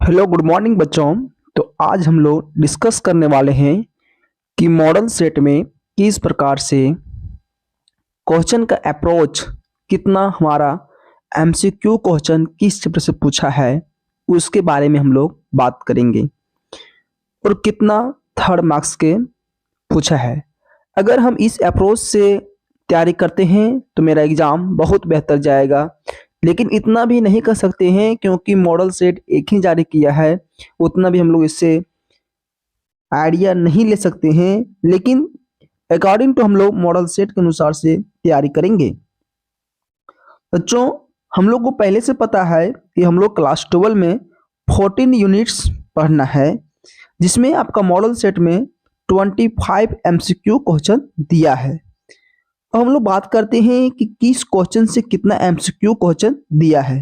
Hello good morning बच्चों। तो आज हम लोग डिस्कस करने वाले हैं कि मॉडल सेट में किस प्रकार से क्वेश्चन का अप्रोच, कितना हमारा एमसीक्यू क्वेश्चन किस चैप्टर से पूछा है उसके बारे में हम लोग बात करेंगे और कितना थर्ड मार्क्स के पूछा है। अगर हम इस अप्रोच से तैयारी करते हैं तो मेरा एग्ज़ाम बहुत बेहतर जाएगा, लेकिन इतना भी नहीं कर सकते हैं क्योंकि मॉडल सेट एक ही जारी किया है, उतना भी हम लोग इससे आइडिया नहीं ले सकते हैं। लेकिन अकॉर्डिंग टू हम लोग मॉडल सेट के अनुसार से तैयारी करेंगे। बच्चों, हम लोग को पहले से पता है कि हम लोग क्लास 12 में 14 यूनिट्स पढ़ना है, जिसमें आपका मॉडल सेट में 25 एमसीक्यू क्वेश्चन दिया है। अब हम लोग बात करते हैं कि किस क्वेश्चन से कितना एमसीक्यू क्वेश्चन दिया है।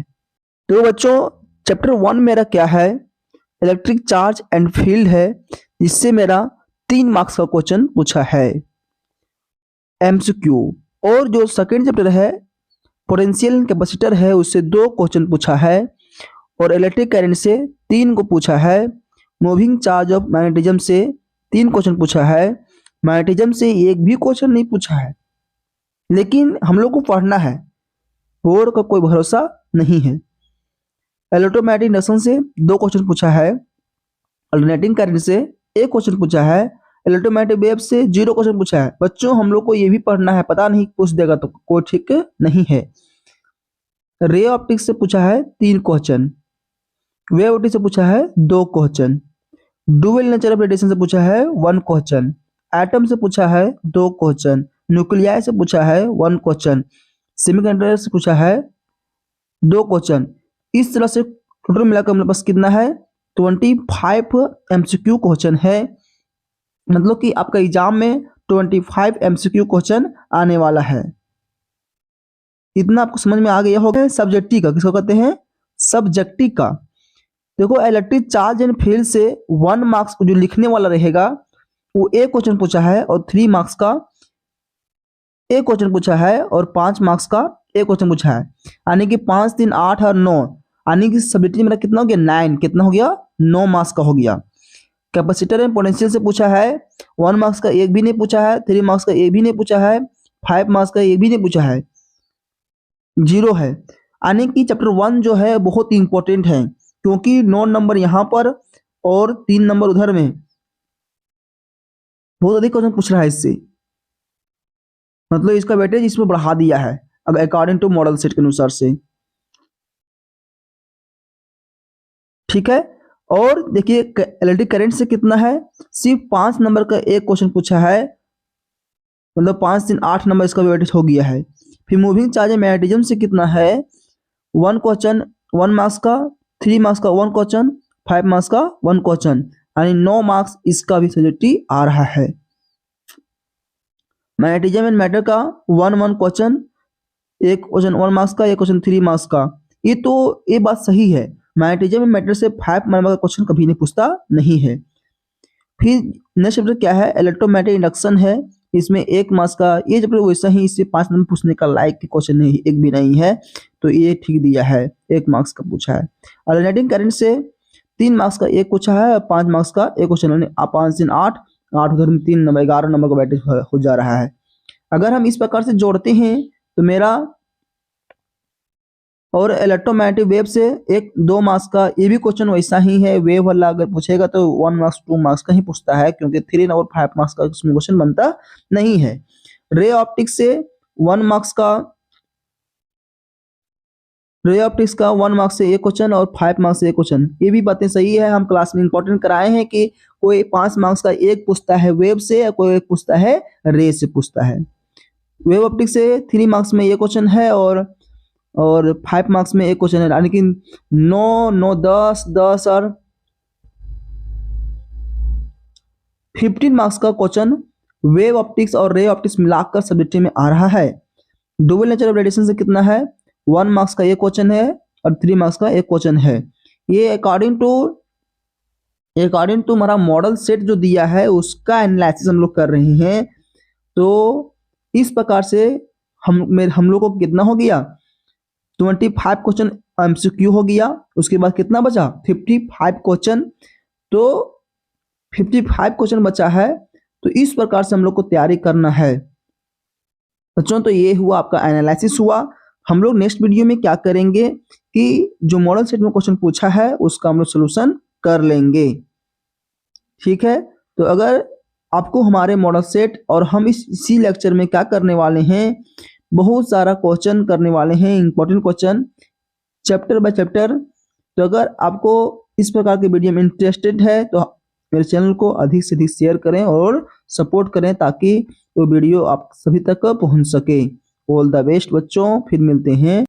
तो बच्चों, चैप्टर 1 मेरा क्या है, इलेक्ट्रिक चार्ज एंड फील्ड है, जिससे मेरा 3 मार्क्स का क्वेश्चन पूछा है एमसीक्यू। और जो सेकंड चैप्टर है पोटेंशियल कैपेसिटर है, उससे 2 क्वेश्चन पूछा है और इलेक्ट्रिक करंट से 3 को पूछा है। मूविंग चार्ज ऑफ मैग्नेटिज्म से 3 क्वेश्चन पूछा है। मैग्नेटिज्म से एक भी क्वेश्चन नहीं पूछा है, लेकिन हम लोग को पढ़ना है, बोर्ड का कोई भरोसा नहीं है। इलेक्ट्रोमैग्नेटिक इंडक्शन से 2 क्वेश्चन पूछा है। अल्टरनेटिंग करंट से 1 क्वेश्चन पूछा है। इलेक्ट्रोमैग्नेटिक वेव से 0 क्वेश्चन पूछा है। बच्चों, हम लोग को ये भी पढ़ना है, पता नहीं पूछ देगा तो कोई ठीक नहीं है। रे ऑप्टिक्स से पूछा है 3 क्वेश्चन। वेव ऑप्टिक्स से पूछा है 2 question. Dual nature of radiation से पूछा है 1 क्वेश्चन। एटम से पूछा है 2 क्वेश्चन। न्यूक्लियाई से पूछा है 1 क्वेश्चन। सेमीकंडक्टर से पूछा है 2 क्वेश्चन। इस तरह से टोटल मिलाकर हमारे पास कितना है, 25 एमसीक्यू क्वेश्चन है। मतलब कि आपका एग्जाम में 25 एमसीक्यू क्वेश्चन आने वाला है। इतना आपको समझ में आ गया होगा। सब्जेक्टिव का किसको कहते हैं, सब्जेक्टिव का। देखो, इलेक्ट्रिक चार्ज एंड फील्ड से 1 मार्क्स जो लिखने वाला रहेगा वो 1 क्वेश्चन पूछा है और 3 मार्क्स का 1 क्वेश्चन पूछा है और 5 मार्क्स का 1 क्वेश्चन पूछा है। यानी कि 5 3 8 और 9, यानी कि सब्जेक्टिव मेरा कितना हो गया, 9। कितना हो गया, 9 मार्क्स का हो गया। कैपेसिटर एंड पोटेंशियल से पूछा है 1 मार्क्स का एक भी नहीं पूछा है, 3 मार्क्स का एक भी नहीं पूछा है, 5 मार्क्स का एक भी नहीं पूछा है, 0 है। यानी कि चैप्टर 1 जो है बहुत इंपॉर्टेंट है, क्योंकि 9 नंबर यहाँ पर और 3 नंबर उधर में बहुत अधिक क्वेश्चन पूछ रहा है इससे। मतलब इसका वेटेज इसमें बढ़ा दिया है अगर अकॉर्डिंग टू मॉडल सेट के अनुसार से। ठीक है। और देखिए, इलेक्ट्रिक करंट से कितना है, सिर्फ 5 नंबर का 1 क्वेश्चन पूछा है। मतलब 5 3 8 नंबर इसका वेटेज हो गया है। फिर मूविंग चार्ज मैग्नेटिज्म से कितना है, 1 क्वेश्चन 1 मार्क्स का, 3 मार्क्स का 1 क्वेश्चन, 5 मार्क्स का 1 क्वेश्चन, यानी 9 मार्क्स इसका भी सब्जेक्टिव आ रहा है। मैग्नेटिज्म एंड मैटर का 1 क्वेश्चन, 1 क्वेश्चन 1 मार्क्स का, 1 क्वेश्चन 3 मार्क्स का। ये बात सही है, मैग्नेटिज्म एंड मैटर से 5 नंबर का क्वेश्चन कभी नहीं पूछता नहीं है। फिर नेक्स्ट चैप्टर क्या है, इलेक्ट्रोमैग्नेटिक इंडक्शन है, इसमें 1 मार्क्स का। ये चैप्टर वैसा ही, इससे 5 नंबर पूछने का लायक के क्वेश्चन नहीं, एक भी नहीं है, तो ये ठीक दिया है, 1 मार्क्स का पूछा है। अल्टरनेटिंग करंट से 3 मार्क्स का 1 पूछा है और 5 मार्क्स का 1 क्वेश्चन। 5 3 8 8 उधर में 3 नंबर, 11 नंबर का वेटेज हो जा रहा है। अगर हम इस प्रकार से जोड़ते हैं तो मेरा, और इलेक्ट्रोमैग्नेटिक वेव से 1 2 मार्क्स का, ये भी क्वेश्चन वैसा ही है। वेव वाला अगर पूछेगा तो 1 मार्क्स 2 मार्क्स का ही पूछता है, क्योंकि 3 और 5 मार्क्स का उसमें क्वेश्चन बनता नहीं है। रे ऑप्टिक्स से 1 मार्क्स का, रे ऑप्टिक्स का 1 मार्क्स से 1 क्वेश्चन और 5 मार्क्स से 1 क्वेश्चन। ये भी बातें सही है, हम क्लास में इंपॉर्टेंट कराए हैं कि कोई 5 मार्क्स का 1 पूछता है वेव से, कोई 1 पूछता है रे से पूछता है। वेव ऑप्टिक्स से 3 मार्क्स में ये क्वेश्चन है और 5 मार्क्स में 1 क्वेश्चन है, यानी कि 9 9 10 10 और 15 मार्क्स का क्वेश्चन वेव ऑप्टिक्स और रे ऑप्टिक्स मिलाकर सब्जेक्टिव में आ रहा है। डुअल नेचर ऑफ रेडिएशन से कितना है, 1 मार्क्स का 1 क्वेश्चन है और 3 मार्क्स का 1 क्वेश्चन है। ये अकॉर्डिंग टू हमारा मॉडल सेट जो दिया है उसका एनालिसिस हम लोग कर रहे हैं। तो इस प्रकार से हम लोग को कितना हो गया, 25 क्वेश्चन MCQ हो गया। उसके बाद कितना बचा 55 क्वेश्चन। तो 55 क्वेश्चन बचा है, तो इस प्रकार से हम लोग को तैयारी करना है बच्चों। तो ये हुआ आपका एनालिसिस हुआ। हम लोग नेक्स्ट वीडियो में क्या करेंगे कि जो मॉडल सेट में क्वेश्चन पूछा है उसका हम लोग सोल्यूशन कर लेंगे, ठीक है। तो अगर आपको हमारे मॉडल सेट और हम इसी लेक्चर में क्या करने वाले हैं, बहुत सारा क्वेश्चन करने वाले हैं, important question chapter by chapter. तो अगर आपको इस प्रकार के वीडियो में इंटरेस्टेड है तो मेरे चैनल को अधिक से अधिक शेयर करें और सपोर्ट करें ताकि वो वीडियो आप सभी तक पहुंच सके। ऑल द बेस्ट बच्चों, फिर मिलते हैं।